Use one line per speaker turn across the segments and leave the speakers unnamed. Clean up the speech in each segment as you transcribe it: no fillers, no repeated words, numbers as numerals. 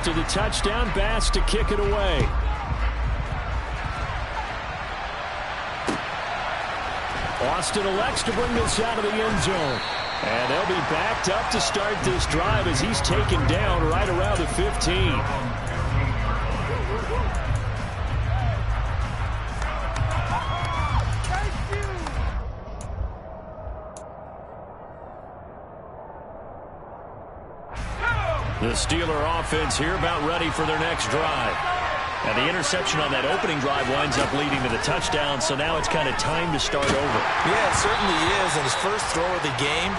After the touchdown, Bass to kick it away. Austin elects to bring this out of the end zone. And they'll be backed up to start this drive as he's taken down right around the 15. The Steeler offense here about ready for their next drive. And the interception on that opening drive winds up leading to the touchdown, so now it's kind of time to start over.
Yeah, it certainly is, and his first throw of the game.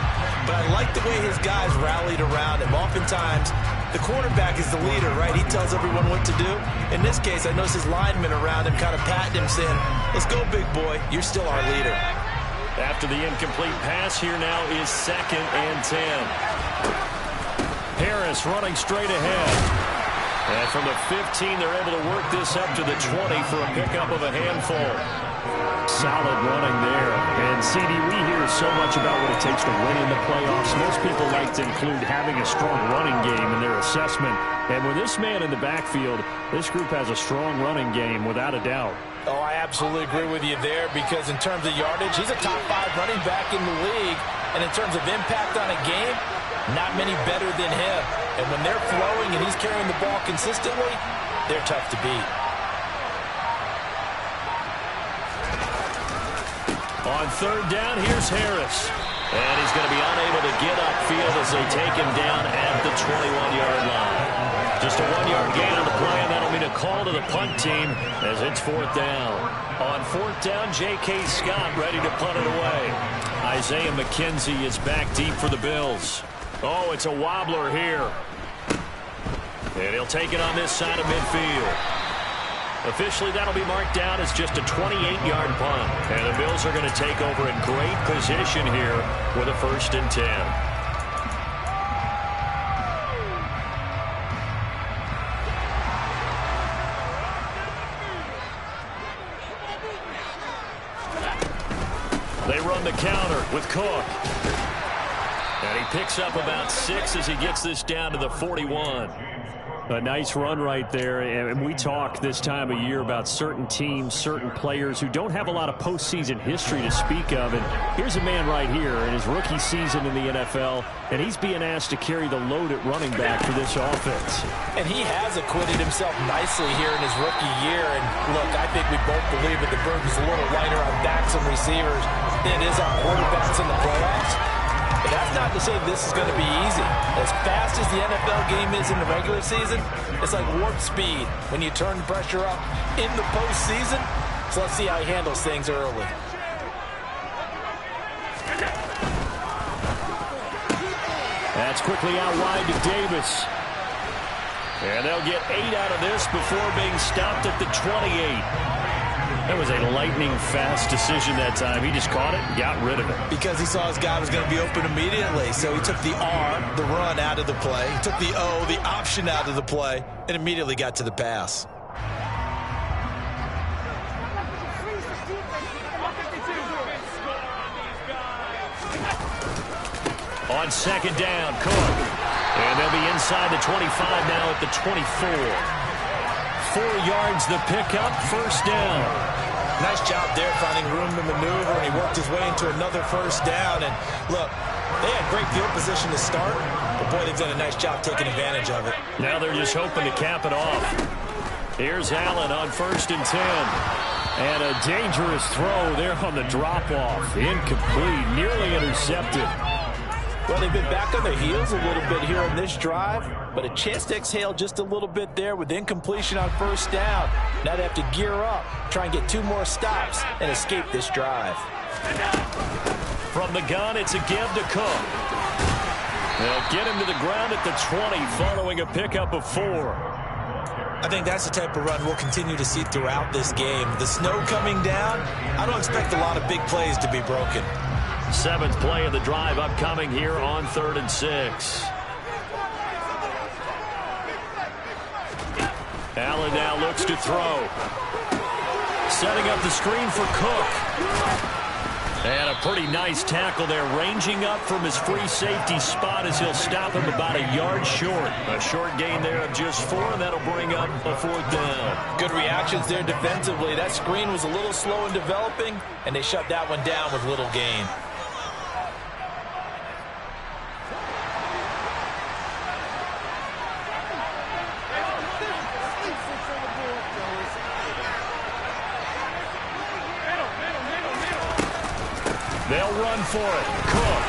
But I like the way his guys rallied around him. Oftentimes, the quarterback is the leader, right? He tells everyone what to do. In this case, I noticed his linemen around him kind of patting him, saying, let's go, big boy. You're still our leader.
After the incomplete pass, here now is 2nd and 10. Harris running straight ahead. And from the 15, they're able to work this up to the 20 for a pickup of a handful. Solid running there. And, CD, we hear so much about what it takes to win in the playoffs. Most people like to include having a strong running game in their assessment. And with this man in the backfield, this group has a strong running game without a doubt.
Oh, I absolutely agree with you there because in terms of yardage, he's a top 5 running back in the league. And in terms of impact on a game, not many better than him. And when they're flowing and he's carrying the ball consistently, they're tough to beat.
On 3rd down, here's Harris. And he's going to be unable to get upfield as they take him down at the 21-yard line. Just a 1-yard gain on the play, and that'll mean a call to the punt team as it's 4th down. On 4th down, J.K. Scott ready to punt it away. Isaiah McKenzie is back deep for the Bills. Oh, it's a wobbler here. And he'll take it on this side of midfield. Officially, that'll be marked down as just a 28-yard punt. And the Bills are going to take over in great position here with a 1st and 10. They run the counter with Cook. And he picks up about 6 as he gets this down to the 41. A nice run right there, and we talk this time of year about certain teams, certain players who don't have a lot of postseason history to speak of, and here's a man right here in his rookie season in the NFL, and he's being asked to carry the load at running back for this offense.
And he has acquitted himself nicely here in his rookie year, and look, I think we both believe that the burden's a little lighter on backs and receivers than it is on quarterbacks in the playoffs. But that's not to say this is going to be easy. As fast as the NFL game is in the regular season, it's like warp speed when you turn the pressure up in the postseason. So let's see how he handles things early.
That's quickly out wide to Davis. And they'll get 8 out of this before being stopped at the 28. That was a lightning-fast decision that time. He just caught it and got rid of it.
Because he saw his guy was going to be open immediately. So he took the R, the run, out of the play. He took the O, the option, out of the play, and immediately got to the pass.
On 2nd down, Cook. And they'll be inside the 25 now at the 24. 4 yards the pickup, 1st down.
Nice job there finding room to maneuver, and he worked his way into another 1st down. And look, they had great field position to start, but boy, they've done a nice job taking advantage of it.
Now they're just hoping to cap it off. Here's Allen on 1st and 10. And a dangerous throw there on the drop-off. Incomplete, nearly intercepted.
Well, they've been back on their heels a little bit here on this drive, but a chance to exhale just a little bit there with incompletion on 1st down. Now they have to gear up, try and get 2 more stops, and escape this drive.
From the gun, it's a give to Cook. They'll get him to the ground at the 20 following a pickup of 4.
I think that's the type of run we'll continue to see throughout this game. The snow coming down, I don't expect a lot of big plays to be broken.
7th play of the drive upcoming here on 3rd and 6. Allen now looks to throw. Setting up the screen for Cook. And a pretty nice tackle there, ranging up from his free safety spot as he'll stop him about a yard short. A short gain there of just 4, and that'll bring up a 4th down.
Good reactions there defensively. That screen was a little slow in developing, and they shut that one down with little gain.
They'll run for it. Cook.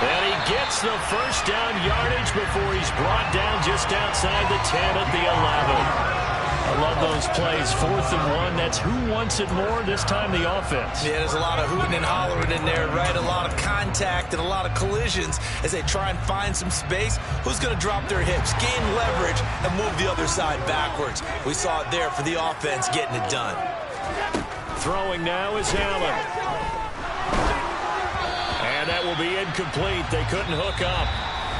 And he gets the first down yardage before he's brought down just outside the 10 at the 11. I love those plays. 4th and 1. That's who wants it more, this time the offense.
Yeah, there's a lot of hooting and hollering in there, right? A lot of contact and a lot of collisions as they try and find some space. Who's going to drop their hips, gain leverage, and move the other side backwards? We saw it there for the offense getting it done.
Throwing now is Allen. And that will be incomplete. They couldn't hook up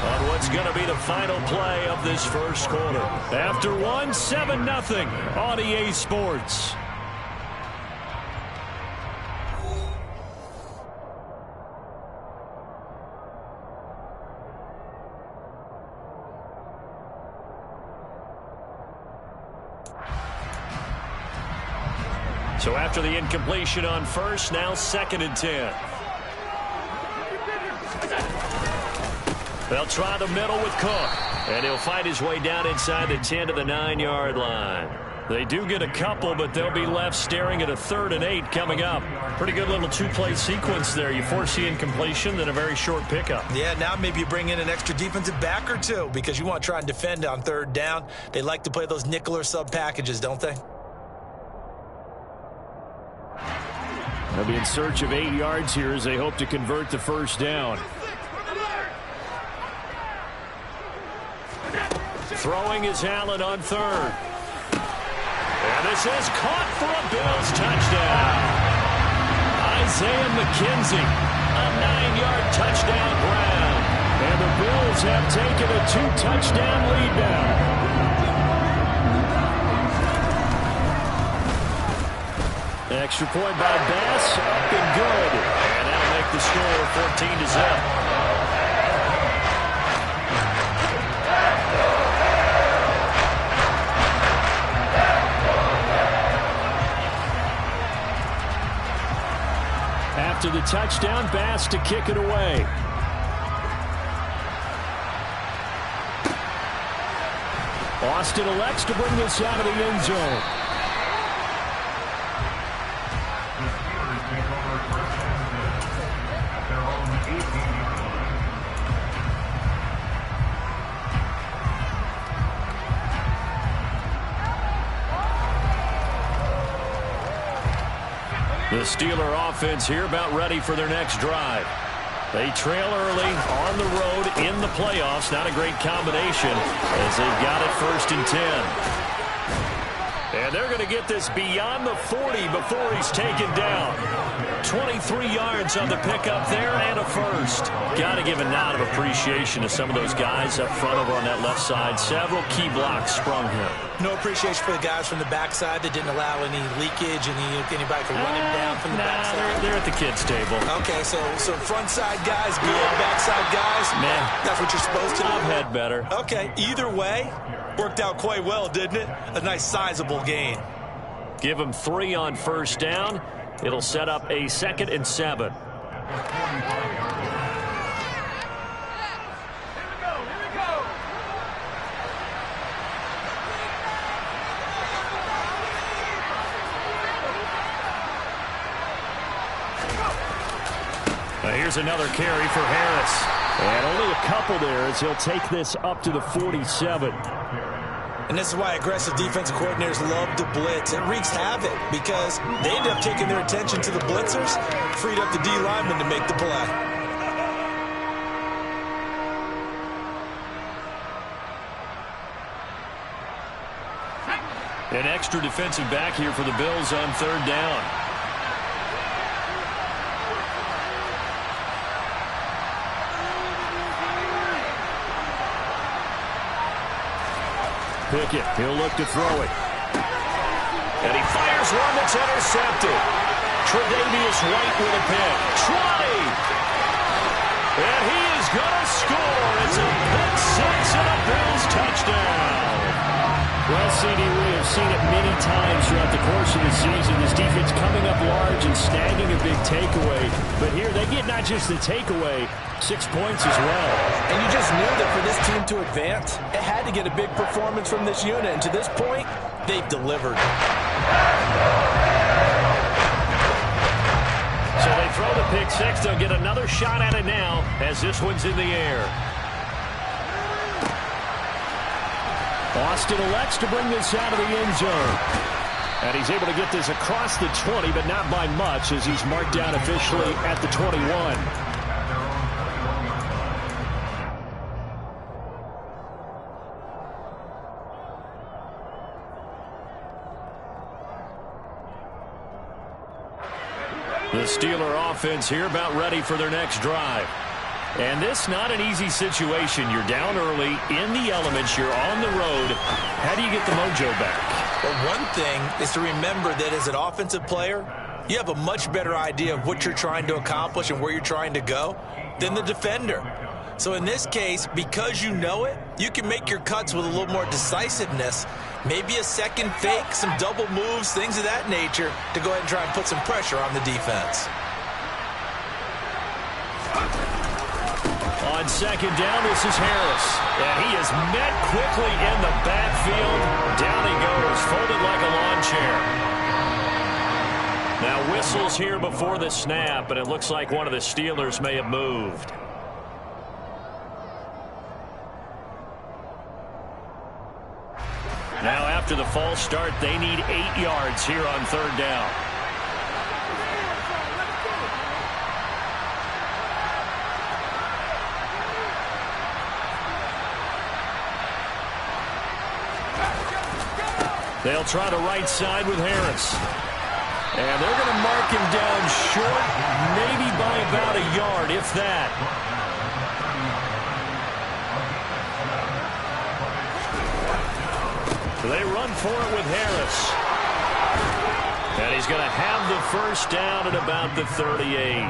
on what's going to be the final play of this first quarter. After 1, 7-0 on EA Sports. So after the incompletion on first, now 2nd and 10. They'll try the middle with Cook, and he'll fight his way down inside the 10 to the 9-yard line. They do get a couple, but they'll be left staring at a 3rd and 8 coming up. Pretty good little 2-play sequence there. You force the incompletion, then a very short pickup.
Yeah, now maybe you bring in an extra defensive back or two because you want to try and defend on 3rd down. They like to play those nickel or sub packages, don't they?
They'll be in search of 8 yards here as they hope to convert the first down. Throwing is Allen on 3rd. And this is caught for a Bills touchdown. Isaiah McKenzie, a 9-yard touchdown grab. And the Bills have taken a 2-touchdown lead now. Extra point by Bass, up and good. And that'll make the score 14-0. After the touchdown, Bass to kick it away. Austin elects to bring this out of the end zone. The Steeler offense here about ready for their next drive. They trail early on the road in the playoffs. Not a great combination as they've got it 1st and 10. And they're going to get this beyond the 40 before he's taken down. 23 yards on the pickup there and a first. Got to give a nod of appreciation to some of those guys up front over on that left side. Several key blocks sprung here.
No appreciation for the guys from the backside that didn't allow any leakage and anybody could run him down from the backside.
They're at the kids' table.
Okay, so front side guys, good, backside guys.
Man,
that's what you're supposed to do.
I've had better.
Okay, either way, worked out quite well, didn't it? A nice sizable gain.
Give him 3 on first down. It'll set up a 2nd and 7. Now here's another carry for Harris. And only a couple there as he'll take this up to the 47.
And this is why aggressive defensive coordinators love to blitz. It wreaks havoc because they end up taking their attention to the blitzers, freed up the D lineman to make the play.
An extra defensive back here for the Bills on 3rd down. Pickett, he'll look to throw it. And he fires one that's intercepted. Tre'Davious White with a pick. 20! And he is going to score. It's a pick six and a Bills touchdown.
Well, CD, we have seen it many times throughout the course of the season. This defense coming up large and snagging a big takeaway. But here they get not just the takeaway, 6 points as well.
And you just knew that for this team to advance, it had to get a big performance from this unit. And to this point, they've delivered.
So they throw the pick six. They'll get another shot at it now as this one's in the air.
Austin elects to bring this out of the end zone. And he's able to get this across the 20, but not by much as he's marked down officially at the 21.
The Steeler offense here about ready for their next drive. And this not an easy situation. You're down early, in the elements, you're on the road. How do you get the mojo back?
Well, one thing is to remember that as an offensive player, you have a much better idea of what you're trying to accomplish and where you're trying to go than the defender. So in this case, because you know it, you can make your cuts with a little more decisiveness, maybe a second fake, some double moves, things of that nature, to go ahead and try and put some pressure on the defense.
On second down, this is Harris. And he is met quickly in the backfield. Down he goes, folded like a lawn chair. Now whistles here before the snap, and it looks like one of the Steelers may have moved. Now after the false start, they need 8 yards here on third down. They'll try the right side with Harris. And they're going to mark him down short, maybe by about a yard, if that. They run for it with Harris. And he's going to have the first down at about the 38.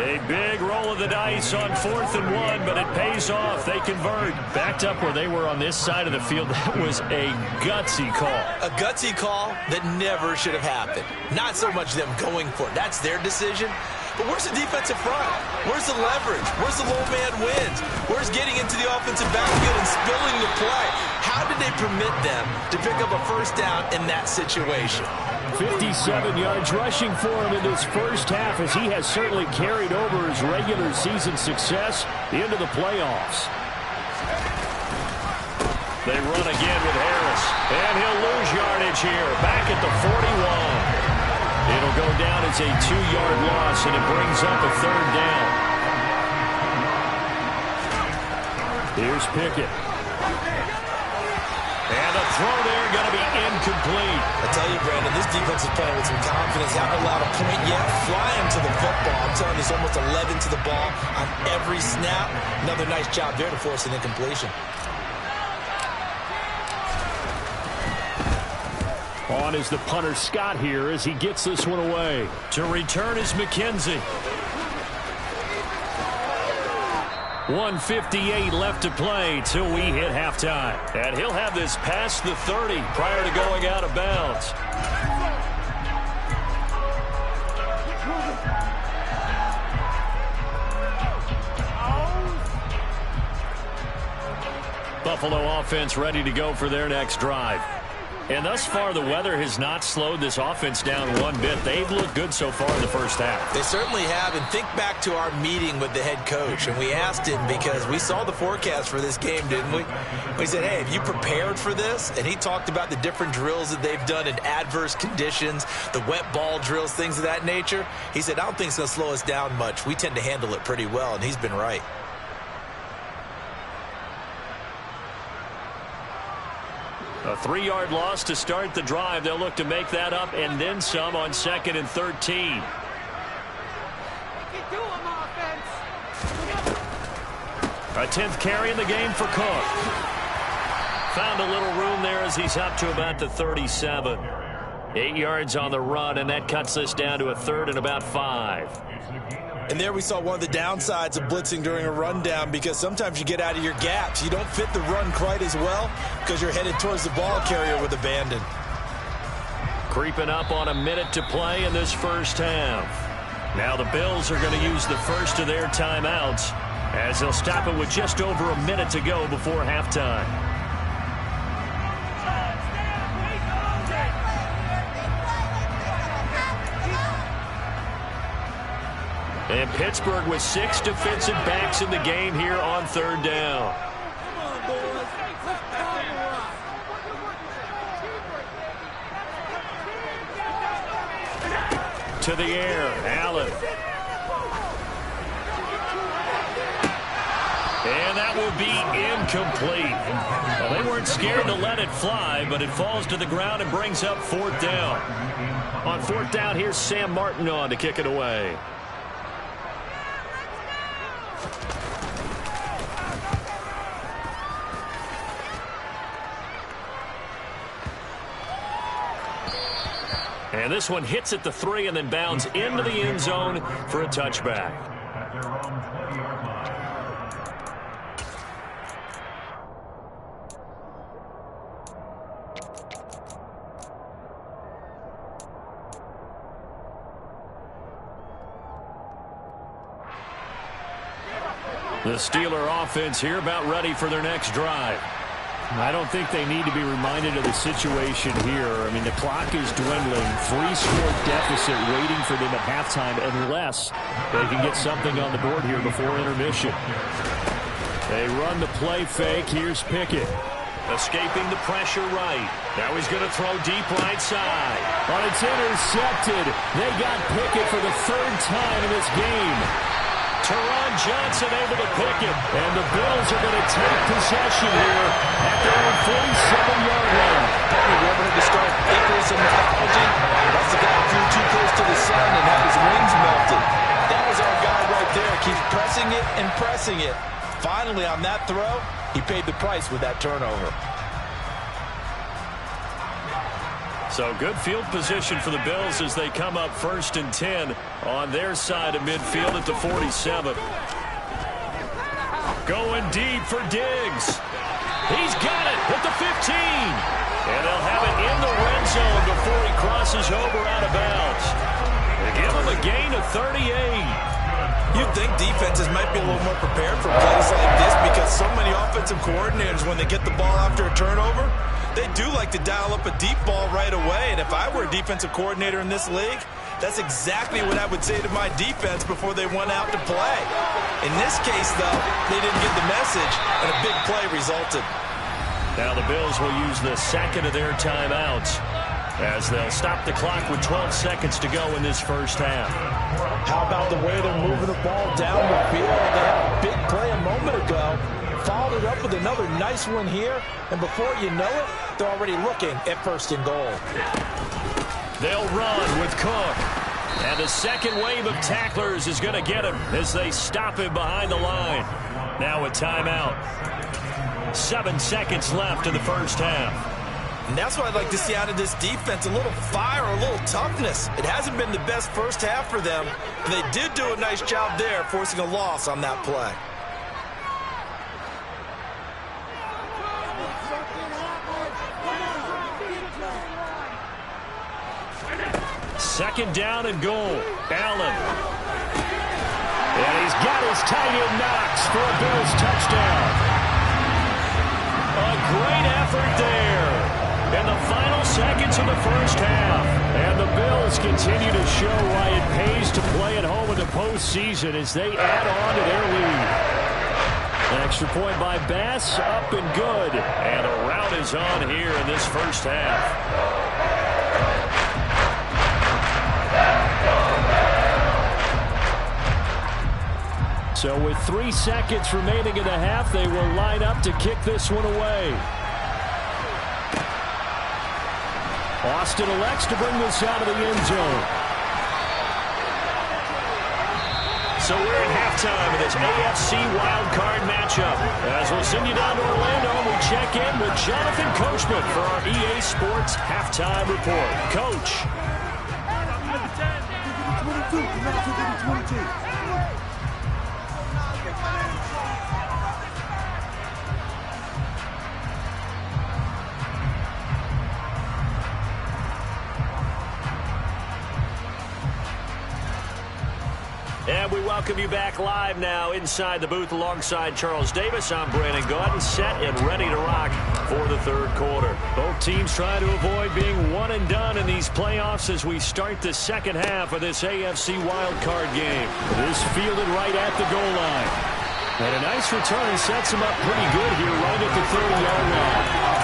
A big roll of the dice on 4th and 1, but it pays off. They convert. Backed up where they were on this side of the field. That was a gutsy call.
A gutsy call that never should have happened. Not so much them going for it. That's their decision. But where's the defensive front? Where's the leverage? Where's the low man wins? Where's getting into the offensive backfield and spilling the play? How did they permit them to pick up a first down in that situation?
57 yards rushing for him in this first half, as he has certainly carried over his regular season success into the playoffs.
They run again with Harris, and he'll lose yardage here, back at the 41. It'll go down as a 2-yard loss, and it brings up a third down. Here's Pickett. And the throw there going to be incomplete.
I tell you, Brandon, this defense is playing with some confidence. Haven't allowed a point yet. Flying to the football. I'm telling you, it's almost 11 to the ball on every snap. Another nice job there to force an incompletion.
On is the punter Scott here as he gets this one away.
To return is McKenzie. 1:58 left to play till we hit halftime. And he'll have this past the 30 prior to going out of bounds. Buffalo offense ready to go for their next drive. And thus far, the weather has not slowed this offense down one bit. They've looked good so far in the first half.
They certainly have. And think back to our meeting with the head coach. And we asked him, because we saw the forecast for this game, didn't we? We said, hey, have you prepared for this? And he talked about the different drills that they've done in adverse conditions, the wet ball drills, things of that nature. He said, I don't think it's going to slow us down much. We tend to handle it pretty well. And he's been right.
A 3-yard loss to start the drive. They'll look to make that up and then some on 2nd and 13. A 10th carry in the game for Cook. Found a little room there as he's up to about the 37. 8 yards on the run, and that cuts this down to a 3rd and about 5.
And there we saw one of the downsides of blitzing during a rundown, because sometimes you get out of your gaps. You don't fit the run quite as well because you're headed towards the ball carrier with abandon.
Creeping up on a minute to play in this first half. Now the Bills are going to use the first of their timeouts as they'll stop it with just over a minute to go before halftime. And Pittsburgh with 6 defensive backs in the game here on 3rd down. To the air, Allen. And that will be incomplete. Well, they weren't scared to let it fly, but it falls to the ground and brings up 4th down. On 4th down, here's Sam Martin on to kick it away. And this one hits at the 3 and then bounds into the end zone for a touchback. The Steeler offense here about ready for their next drive.
I don't think they need to be reminded of the situation here. I mean, the clock is dwindling. 3-score deficit waiting for them at halftime unless they can get something on the board here before intermission. They run the play fake. Here's Pickett.
Escaping the pressure right. Now he's going to throw deep right side.
But it's intercepted. They got Pickett for the 3rd time in this game.
Teron Johnson able to pick it.
And the Bills are going to take possession here at their own 47-yard line.
We're going to start Akers and mythology. That's the guy who flew too close to the sun and had his wings melted. That was our guy right there. Keeps pressing it and pressing it. Finally, on that throw, he paid the price with that turnover.
So good field position for the Bills as they come up 1st and 10 on their side of midfield at the 47. Going deep for Diggs. He's got it at the 15. And they'll have it in the red zone before he crosses over out of bounds. They give him a gain of 38.
You'd think defenses might be a little more prepared for plays like this because so many offensive coordinators, when they get the ball after a turnover, they do like to dial up a deep ball right away. And if I were a defensive coordinator in this league, that's exactly what I would say to my defense before they went out to play. In this case, though, they didn't get the message, and a big play resulted.
Now the Bills will use the 2nd of their timeouts as they'll stop the clock with 12 seconds to go in this first half.
How about the way they're moving the ball down the field? They had a big play a moment ago. Followed it up with another nice one here. And before you know it, they're already looking at 1st and goal.
They'll run with Cook. And the second wave of tacklers is going to get him as they stop him behind the line. Now a timeout. 7 seconds left in the first half.
And that's what I'd like to see out of this defense, a little fire, a little toughness. It hasn't been the best first half for them, but they did do a nice job there, forcing a loss on that play.
Second down and goal. Allen. And he's got his tight end Knox for a Bills touchdown. A great effort there in the final seconds of the first half. And the Bills continue to show why it pays to play at home in the postseason as they add on to their lead. An extra point by Bass, up and good. And a rout is on here in this first half. So with 3 seconds remaining in the half, they will line up to kick this one away. Austin elects to bring this out of the end zone. So we're in halftime. halftime of this AFC wildcard matchup. As we'll send you down to Orlando, and we check in with Jonathan Coachman for our EA Sports Halftime Report. Coach. And we welcome you back live now inside the booth alongside Charles Davis. I'm Brandon Gaudin, set and ready to rock for the third quarter. Both teams trying to avoid being one and done in these playoffs as we start the second half of this AFC wildcard game.
It is fielded right at the goal line. And a nice return sets him up pretty good here right at the 30-yard line.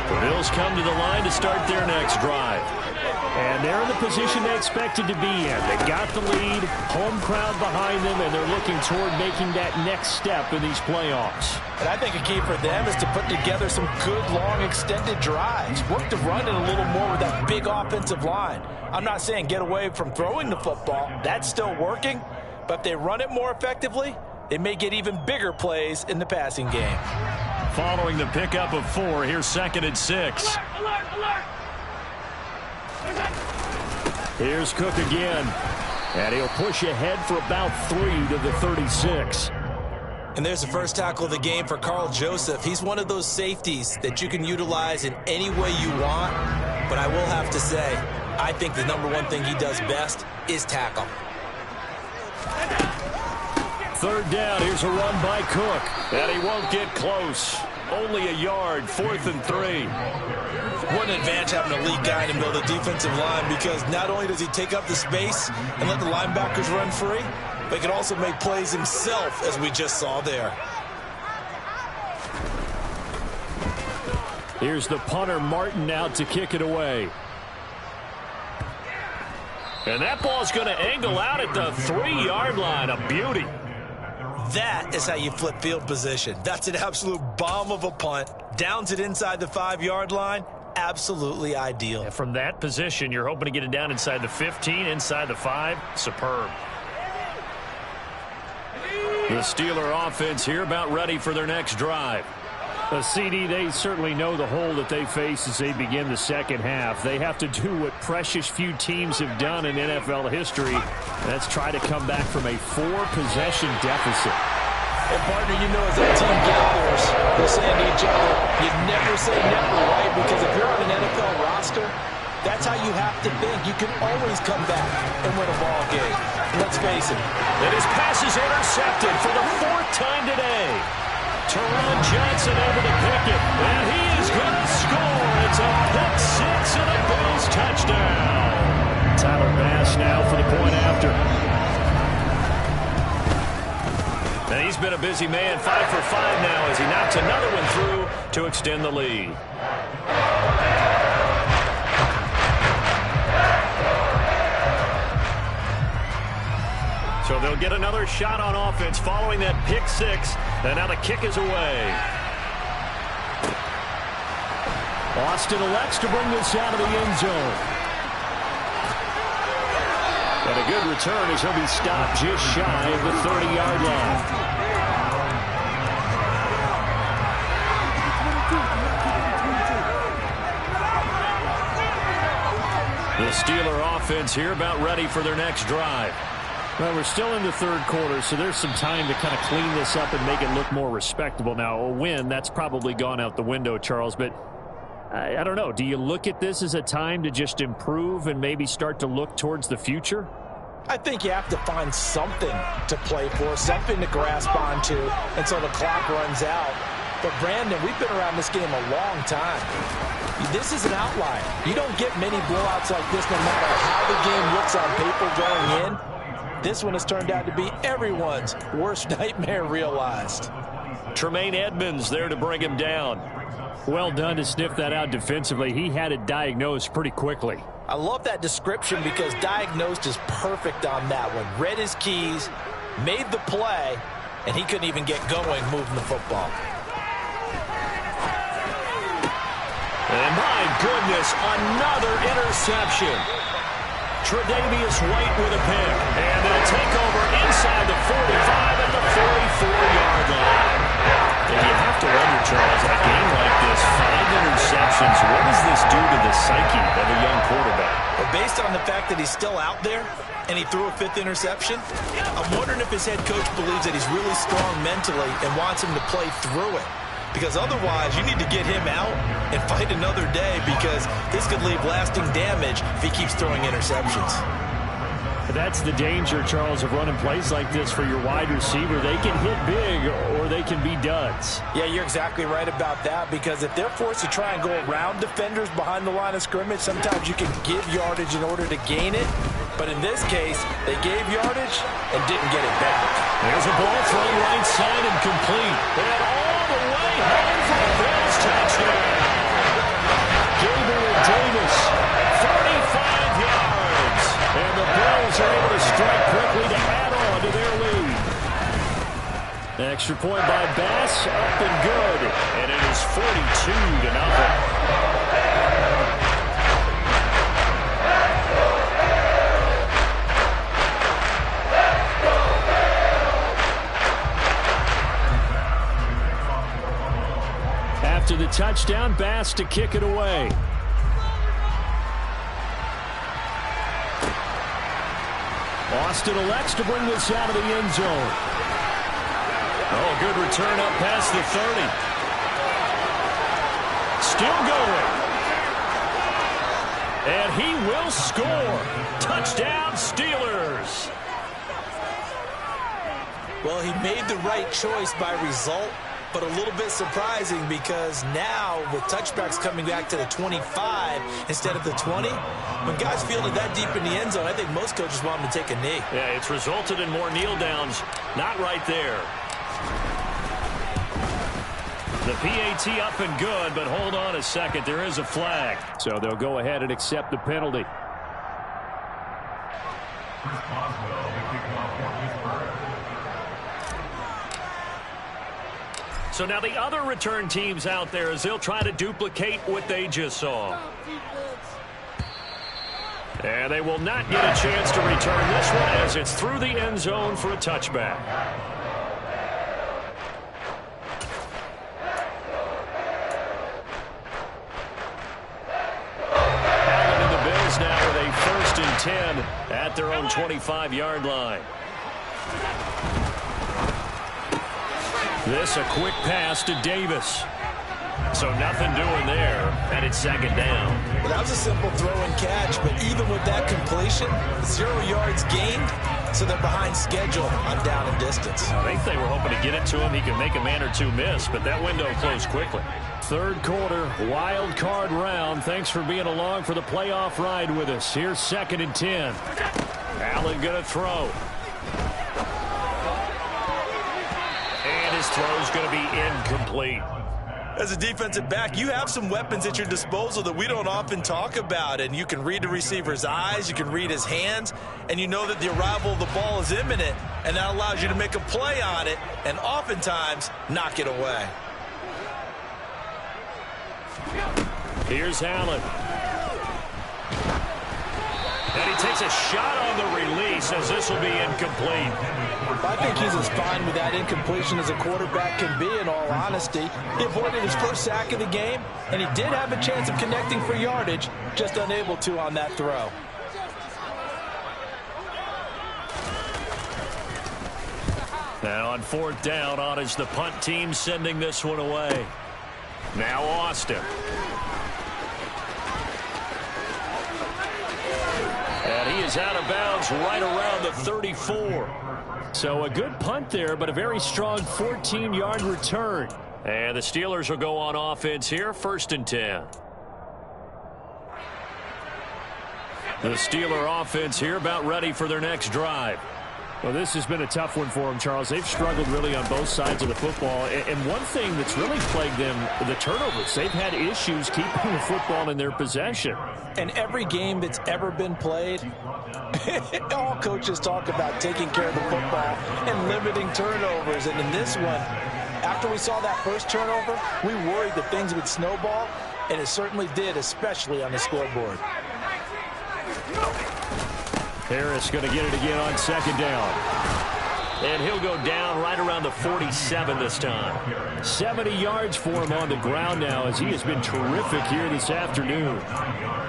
The Bills come to the line to start their next drive. And they're in the position they expected to be in. They got the lead, home crowd behind them, and they're looking toward making that next step in these playoffs.
And I think a key for them is to put together some good, long, extended drives. Work to run it a little more with that big offensive line. I'm not saying get away from throwing the football. That's still working. But if they run it more effectively, they may get even bigger plays in the passing game.
Following the pickup of 4, here's 2nd and 6. Here's Cook again. And he'll push ahead for about 3 to the 36.
And there's the first tackle of the game for Carl Joseph. He's one of those safeties that you can utilize in any way you want. But I will have to say, I think the number one thing he does best is tackle.
3rd down, here's a run by Cook. And he won't get close. Only a yard, 4th and 3.
What an advantage having a lead guy in the middle of the defensive line, because not only does he take up the space and let the linebackers run free, but he can also make plays himself, as we just saw there.
Here's the punter, Martin, out to kick it away. And that ball's going to angle out at the 3-yard line. A beauty.
That is how you flip field position. That's an absolute bomb of a punt. Downs it inside the 5-yard line. Absolutely ideal.
And from that position, you're hoping to get it down inside the 15, inside the 5. Superb. The Steeler offense here about ready for their next drive.
CD, they certainly know the hole that they face as they begin the second half. They have to do what precious few teams have done in NFL history. That's try to come back from a 4-possession deficit.
And partner, you know, as that team gathers, they're saying to each other, you never say never, right? Because if you're on an NFL roster, that's how you have to think. You can always come back and win a ball game. Let's face it.
And his pass is intercepted for the 4th time today. Teron Johnson able to pick it, and he is going to score. It's a pick 6 and a Bills touchdown.
Tyler Bass now for the point after.
And he's been a busy man, 5 for 5 now as he knocks another one through to extend the lead. So they'll get another shot on offense following that pick 6. And now the kick is away.
Austin elects to bring this out of the end zone. And a good return as he'll be stopped just shy of the 30-yard line.
The Steeler offense here about ready for their next drive.
Well, we're still in the third quarter, so there's some time to kind of clean this up and make it look more respectable. Now, a win, that's probably gone out the window, Charles, but I don't know. Do you look at this as a time to just improve and maybe start to look towards the future?
I think you have to find something to play for, something to grasp onto until the clock runs out. But, Brandon, we've been around this game a long time. This is an outlier. You don't get many blowouts like this no matter how the game looks on paper going in. This one has turned out to be everyone's worst nightmare realized.
Tremaine Edmonds there to bring him down.
Well done to sniff that out defensively. He had it diagnosed pretty quickly.
I love that description because diagnosed is perfect on that one. Read his keys, made the play, and he couldn't even get going moving the football.
And my goodness, another interception. Tre'Davious White with a pick. And they'll take over inside the 45 at the 44-yard line. And you have to wonder, Charles, in a game like this, 5 interceptions, what does this do to the psyche of a young quarterback?
Well, based on the fact that he's still out there and he threw a 5th interception, I'm wondering if his head coach believes that he's really strong mentally and wants him to play through it. Because otherwise, you need to get him out and fight another day, because this could leave lasting damage if he keeps throwing interceptions.
That's the danger, Charles, of running plays like this for your wide receiver. They can hit big or they can be duds.
Yeah, you're exactly right about that, because if they're forced to try and go around defenders behind the line of scrimmage, sometimes you can give yardage in order to gain it. But in this case, they gave yardage and didn't get it back.
There's a ball thrown right side and complete. And all the way home for a Bills touchdown. Gabriel Davis, 35 yards. And the Bills are able to strike quickly to add on to their lead.
Extra point by Bass, up and good.
And it is 42-0.
After the touchdown, Bass to kick it away. Austin elects to bring this out of the end zone.
Oh, good return up past the 30. Still going. And he will score. Touchdown, Steelers.
Well, he made the right choice by result, but a little bit surprising, because now with touchbacks coming back to the 25 instead of the 20, when guys fielded that deep in the end zone, I think most coaches want them to take a knee.
Yeah, it's resulted in more kneel downs. Not right there. The PAT up and good, but hold on a second. There is a flag.
So they'll go ahead and accept the penalty.
So now the other return teams out there, as they'll try to duplicate what they just saw. And they will not get a chance to return this one, as it's through the end zone for a touchback. Allen and the Bills now with a 1st and 10 at their own 25-yard line. This a quick pass to Davis. So nothing doing there, and it's 2nd down.
Well, that was a simple throw and catch, but even with that completion, 0 yards gained, so they're behind schedule on down and distance.
I think they were hoping to get it to him. He could make a man or two miss, but that window closed quickly.
3rd quarter, wild card round. Thanks for being along for the playoff ride with us. Here's 2nd and 10.
Allen going to throw. And his throw's going to be incomplete.
As a defensive back, you have some weapons at your disposal that we don't often talk about, and you can read the receiver's eyes, you can read his hands, and you know that the arrival of the ball is imminent, and that allows you to make a play on it and oftentimes knock it away.
Here's Allen. And he takes a shot on the release, as this will be incomplete.
I think he's as fine with that incompletion as a quarterback can be, in all honesty. He avoided his first sack of the game, and he did have a chance of connecting for yardage, just unable to on that throw.
Now on 4th down, on is the punt team sending this one away. Now Austin. And he is out of bounds right around the 34.
So a good punt there, but a very strong 14-yard return.
And the Steelers will go on offense here, 1st and 10. The Steeler offense here about ready for their next drive.
Well, this has been a tough one for them, Charles. They've struggled really on both sides of the football. And one thing that's really plagued them, the turnovers. They've had issues keeping the football in their possession.
And every game that's ever been played, all coaches talk about taking care of the football and limiting turnovers. And in this one, after we saw that first turnover, we worried that things would snowball, and it certainly did, especially on the scoreboard.
Harris going to get it again on second down.
And he'll go down right around the 47 this time.
70 yards for him on the ground now as he has been terrific here this afternoon.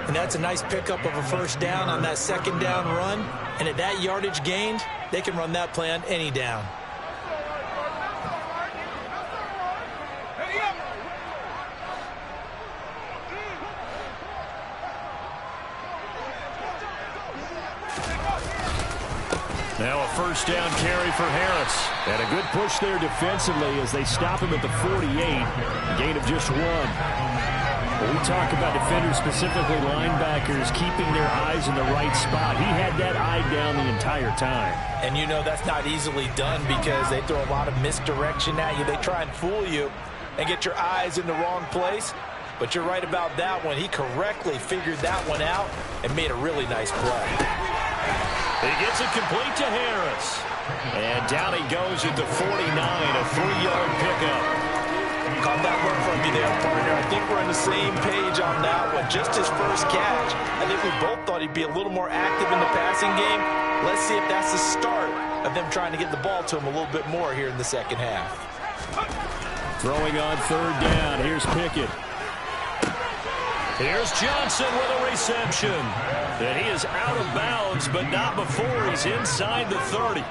And that's a nice pickup of a first down on that second down run. And at that yardage gained, they can run that play on any down.
Now a first down carry for Harris. And a good push there defensively as they stop him at the 48. Gain of just 1. When we talk about defenders, specifically linebackers, keeping their eyes in the right spot. He had that eye down the entire time.
And you know that's not easily done because they throw a lot of misdirection at you. They try and fool you and get your eyes in the wrong place. But you're right about that one. He correctly figured that one out and made a really nice play.
He gets it complete to Harris. And down he goes at the 49, a 3-yard pickup.
Caught that one from you there, partner. I think we're on the same page on that one. Just his first catch. I think we both thought he'd be a little more active in the passing game. Let's see if that's the start of them trying to get the ball to him a little bit more here in the second half.
Throwing on third down. Here's Pickett.
Here's Johnson with a reception. And he is out of bounds, but not before he's inside the 30.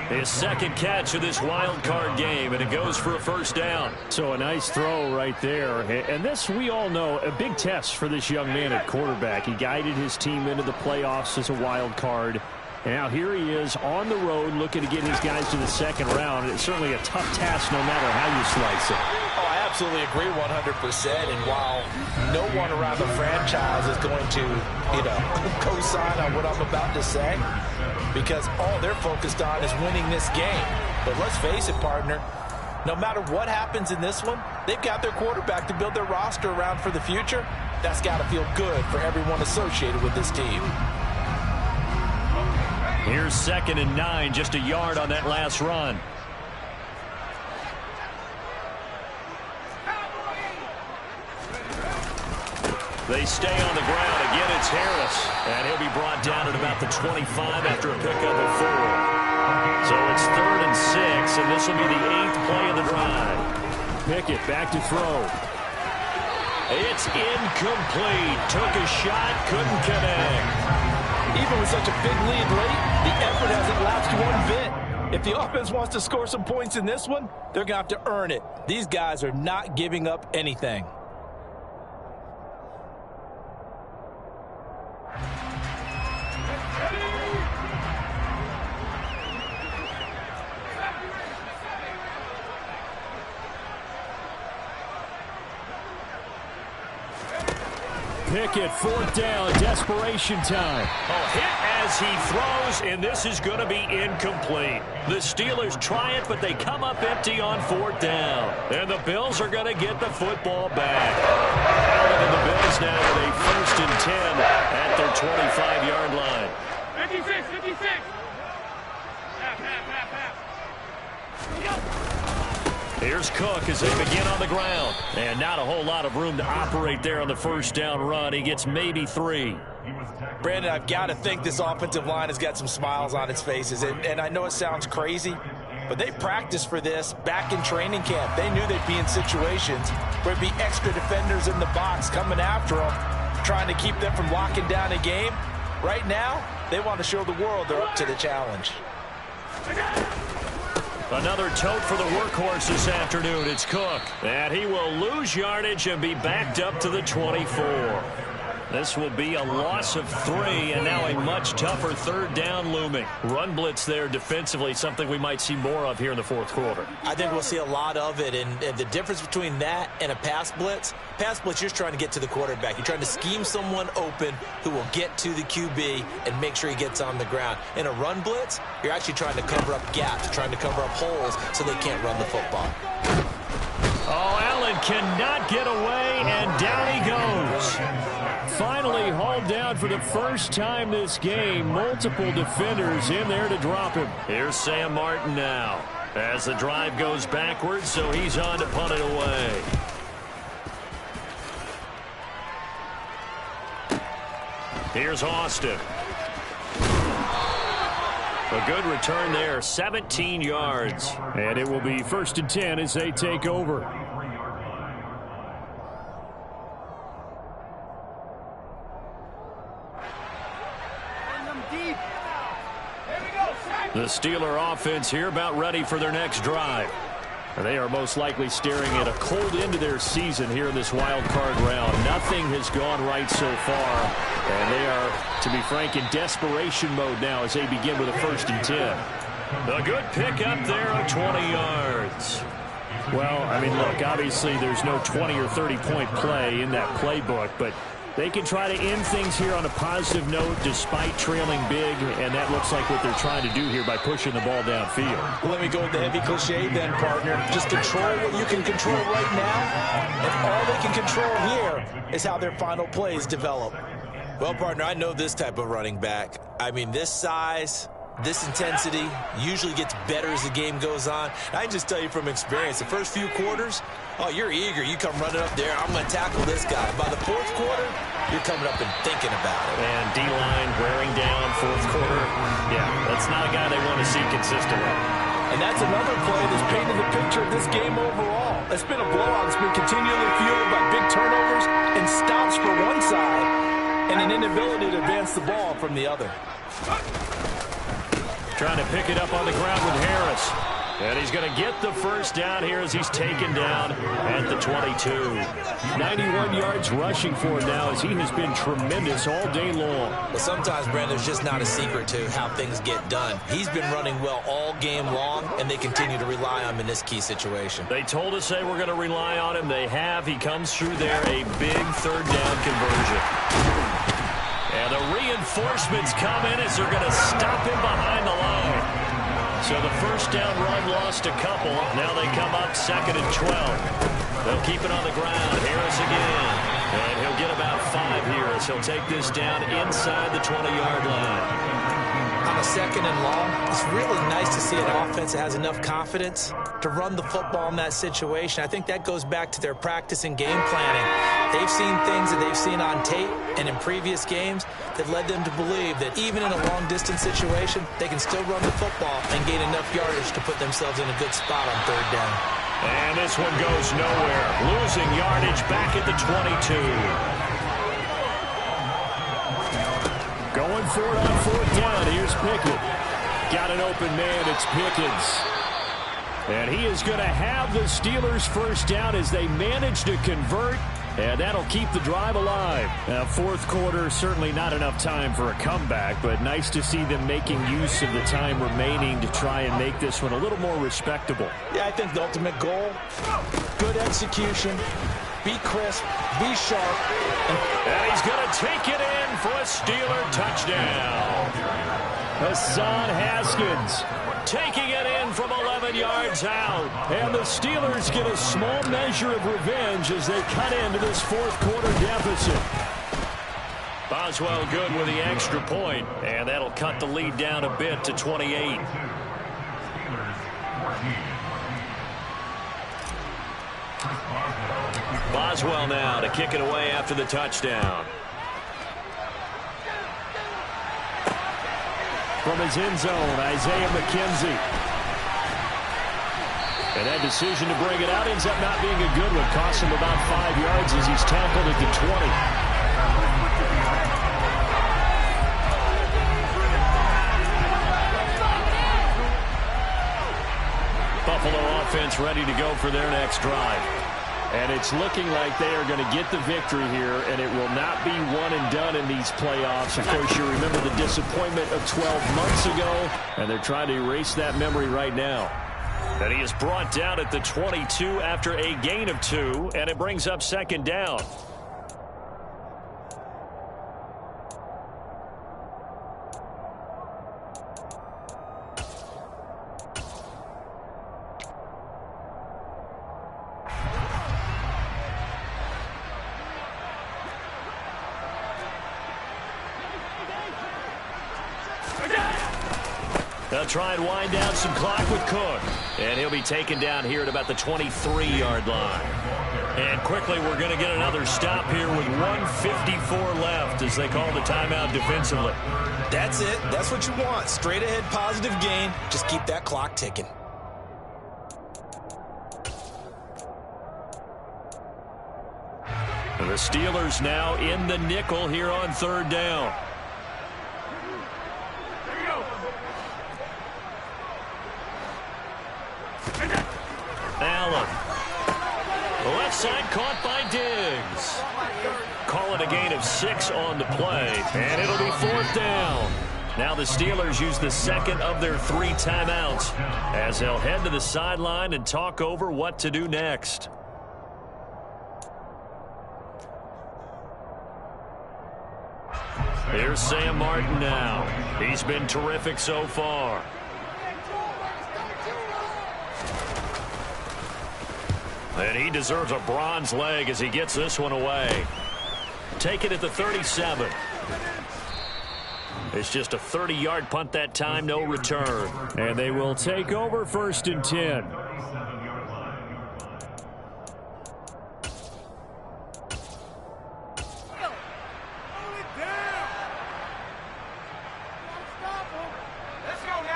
His second catch of this wild card game, and it goes for a first down.
So a nice throw right there. And this, we all know, a big test for this young man at quarterback. He guided his team into the playoffs as a wild card. And now here he is on the road looking to get his guys to the second round. It's certainly a tough task no matter how you slice it.
Oh, I absolutely agree 100%. And while no one around the franchise is going to, co-sign on what I'm about to say, because all they're focused on is winning this game. But let's face it, partner, no matter what happens in this one, they've got their quarterback to build their roster around for the future. That's got to feel good for everyone associated with this team.
Here's 2nd and 9, just a yard on that last run. They stay on the ground. Again, it's Harris. And he'll be brought down at about the 25 after a pickup of 4. So it's 3rd and 6, and this will be the 8th play of the drive.
Pickett back to throw.
It's incomplete. Took a shot, couldn't connect.
Even with such a big lead late, the effort hasn't lapsed one bit. If the offense wants to score some points in this one, they're going to have to earn it. These guys are not giving up anything.
Pickett, 4th down, desperation time.
Hit as he throws, and this is going to be incomplete. The Steelers try it, but they come up empty on 4th down. And the Bills are going to get the football back. Allen and the Bills now with a 1st and 10 at their 25-yard line.
56.
Here's Cook as they begin on the ground. And not a whole lot of room to operate there on the first down run. He gets maybe 3.
Brandon, I've got to think this offensive line has got some smiles on its faces. And I know it sounds crazy, but they practiced for this back in training camp. They knew they'd be in situations where there'd be extra defenders in the box coming after them, trying to keep them from locking down a game. Right now, they want to show the world they're up to the challenge.
Another tote for the workhorse this afternoon. It's Cook. And he will lose yardage and be backed up to the 24. This will be a loss of 3, and now a much tougher 3rd down looming. Run blitz there defensively, something we might see more of here in the 4th quarter.
I think we'll see a lot of it, and the difference between that and a pass blitz, you're just trying to get to the quarterback. You're trying to scheme someone open who will get to the QB and make sure he gets on the ground. In a run blitz, you're actually trying to cover up gaps, trying to cover up holes so they can't run the football.
Oh, Allen cannot get away, and down he goes.
Finally hauled down for the first time this game. Multiple defenders in there to drop him.
Here's Sam Martin now as the drive goes backwards, so he's on to punt it away. Here's Austin. A good return there, 17 yards.
And it will be 1st and 10 as they take over.
The Steeler offense here about ready for their next drive. They are most likely staring at a cold end to their season here in this wild card round. Nothing has gone right so far, and they are, to be frank, in desperation mode now as they begin with a 1st and 10. A good pickup there of 20 yards.
Well, I mean, look, obviously there's no 20 or 30-point play in that playbook, but they can try to end things here on a positive note despite trailing big, and that looks like what they're trying to do here by pushing the ball downfield.
Well, let me go with the heavy cliche then, partner. Just control what you can control right now, and all they can control here is how their final plays develop.
Well, partner, I know this type of running back. I mean, this size, this intensity usually gets better as the game goes on. I can just tell you from experience, the first few quarters, oh, you're eager. You come running up there, I'm going to tackle this guy. By the 4th quarter, you're coming up and thinking about it.
And D-line wearing down 4th quarter. Yeah, that's not a guy they want to see consistently.
And that's another play that's painted the picture of this game overall. It's been a blowout that's been continually fueled by big turnovers and stops for one side and an inability to advance the ball from the other.
Trying to pick it up on the ground with Harris. And he's going to get the 1st down here as he's taken down at the 22.
91 yards rushing for him now as he has been tremendous all day long.
Well, sometimes, Brandon, there's just not a secret to how things get done. He's been running well all game long, and they continue to rely on him in this key situation.
They told us they were going to rely on him. They have. He comes through there, a big 3rd down conversion. And the reinforcements come in as they're going to stop him behind the line. So the 1st down run lost a couple. Now they come up 2nd and 12. They'll keep it on the ground. Harris again. And he'll get about 5 here as he'll take this down inside the 20-yard line.
On a 2nd and long, it's really nice to see an offense that has enough confidence to run the football in that situation. I think that goes back to their practice and game planning. They've seen things that they've seen on tape and in previous games that led them to believe that even in a long-distance situation, they can still run the football and gain enough yardage to put themselves in a good spot on 3rd down.
And this one goes nowhere. Losing yardage back at the 22.
Going for it on 4th down. Here's Pickett. Got an open man. It's Pickens. And he is going to have the Steelers' 1st down as they manage to convert. And that'll keep the drive alive. Now, 4th quarter, certainly not enough time for a comeback, but nice to see them making use of the time remaining to try and make this one a little more respectable.
Yeah, I think the ultimate goal, good execution, be crisp, be sharp.
And he's going to take it in for a Steeler touchdown.
Hassan Haskins
taking it in from 11 yards out.
And the Steelers get a small measure of revenge as they cut into this 4th quarter deficit.
Boswell good with the extra point, and that'll cut the lead down a bit to 28. Boswell now to kick it away after the touchdown.
From his end zone, Isaiah McKenzie. And that decision to bring it out ends up not being a good one. Costs him about 5 yards as he's tackled at the 20.
Buffalo offense ready to go for their next drive.
And it's looking like they are going to get the victory here, and it will not be one and done in these playoffs. Of course, you remember the disappointment of 12 months ago, and they're trying to erase that memory right now.
And he is brought down at the 22 after a gain of 2, and it brings up 2nd down. They'll try and wind down some clock with Cook. And he'll be taken down here at about the 23-yard line. And quickly we're going to get another stop here with 1:54 left as they call the timeout defensively.
That's it. That's what you want. Straight ahead, positive gain. Just keep that clock ticking.
The Steelers now in the nickel here on third down. Allen. Left side caught by Diggs. Call it a gain of 6 on the play, and it'll be fourth down. Now the Steelers use the second of their 3 timeouts as they'll head to the sideline and talk over what to do next. Here's Sam Martin now. He's been terrific so far. And he deserves a bronze leg as he gets this one away. Take it at the 37. It's just a 30-yard punt that time, no return.
And they will take over first and 10.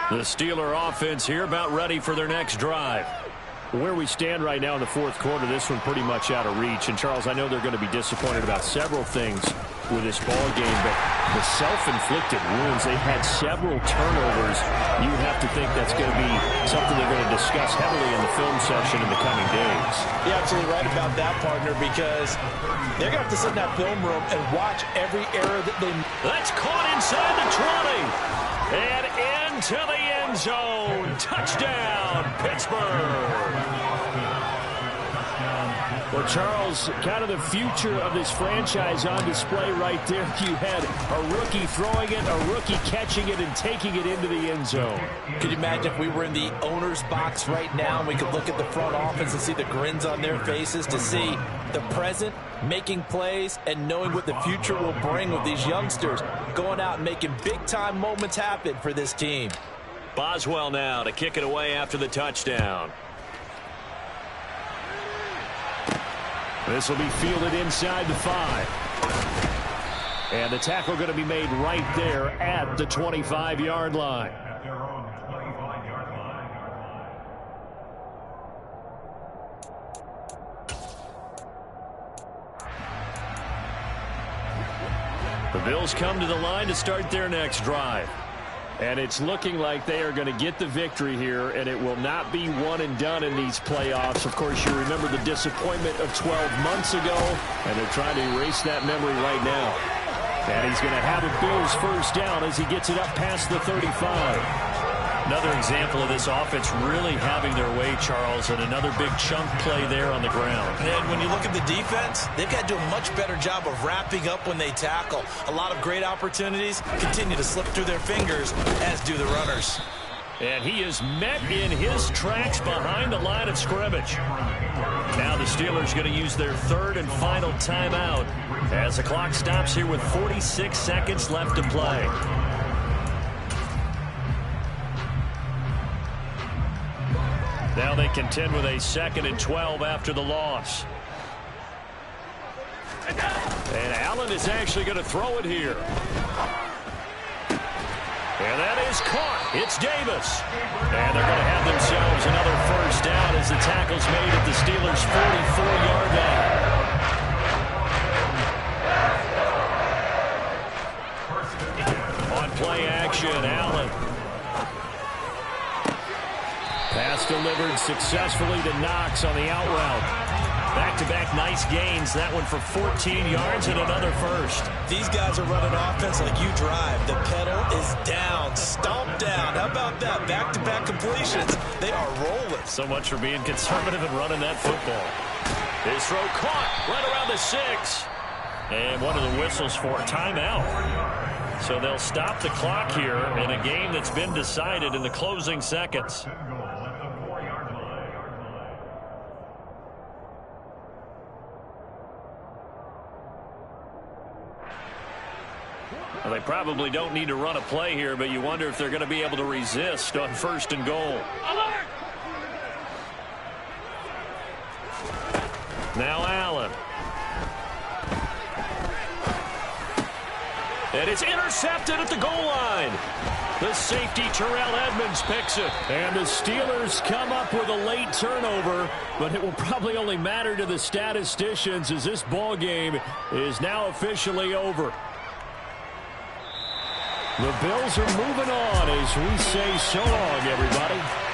The Steeler offense here about ready for their next drive.
Where we stand right now in the fourth quarter, this one pretty much out of reach. And, Charles, I know they're going to be disappointed about several things with this ball game, but the self-inflicted wounds, they've had several turnovers. You would have to think that's going to be something they're going to discuss heavily in the film session in the coming days.
You're absolutely right about that, partner, because they're going to have to sit in that film room and watch every error that they...
That's caught inside the 20. And into the end zone. Touchdown, Pittsburgh.
Well, Charles, kind of the future of this franchise on display right there. You had a rookie throwing it, a rookie catching it, and taking it into the end zone.
Could you imagine if we were in the owner's box right now and we could look at the front office and see the grins on their faces, to see the present making plays and knowing what the future will bring with these youngsters going out and making big-time moments happen for this team.
Boswell now to kick it away after the touchdown.
This will be fielded inside the 5. And the tackle going to be made right there at the 25-yard line.
The Bills come to the line to start their next drive.
And it's looking like they are going to get the victory here, and it will not be one and done in these playoffs. Of course, you remember the disappointment of 12 months ago, and they're trying to erase that memory right now. And he's going to have a Bills first down as he gets it up past the 35.
Another example of this offense really having their way, Charles, and another big chunk play there on the ground.
And when you look at the defense, they've got to do a much better job of wrapping up when they tackle. A lot of great opportunities continue to slip through their fingers, as do the runners.
And he is met in his tracks behind the line of scrimmage. Now the Steelers going to use their third and final timeout as the clock stops here with 46 seconds left to play. Now they contend with a 2nd and 12 after the loss. And Allen is actually going to throw it here. And that is caught. It's Davis. And they're going to have themselves another first down as the tackle's made at the Steelers' 44-yard line. On play action, Allen. Pass delivered successfully to Knox on the out route. Back-to-back nice gains. That one for 14 yards and another first.
These guys are running offense like you drive. The pedal is down, stomped down. How about that? Back-to-back completions. They are rolling.
So much for being conservative and running that football. His throw caught right around the 6. And one of the whistles for a timeout. So they'll stop the clock here in a game that's been decided in the closing seconds. Well, they probably don't need to run a play here, but you wonder if they're going to be able to resist on 1st and goal. Now Allen. And it's intercepted at the goal line. The safety, Terrell Edmonds, picks it.
And the Steelers come up with a late turnover, but it will probably only matter to the statisticians as this ball game is now officially over. The Bills are moving on as we say so long, everybody.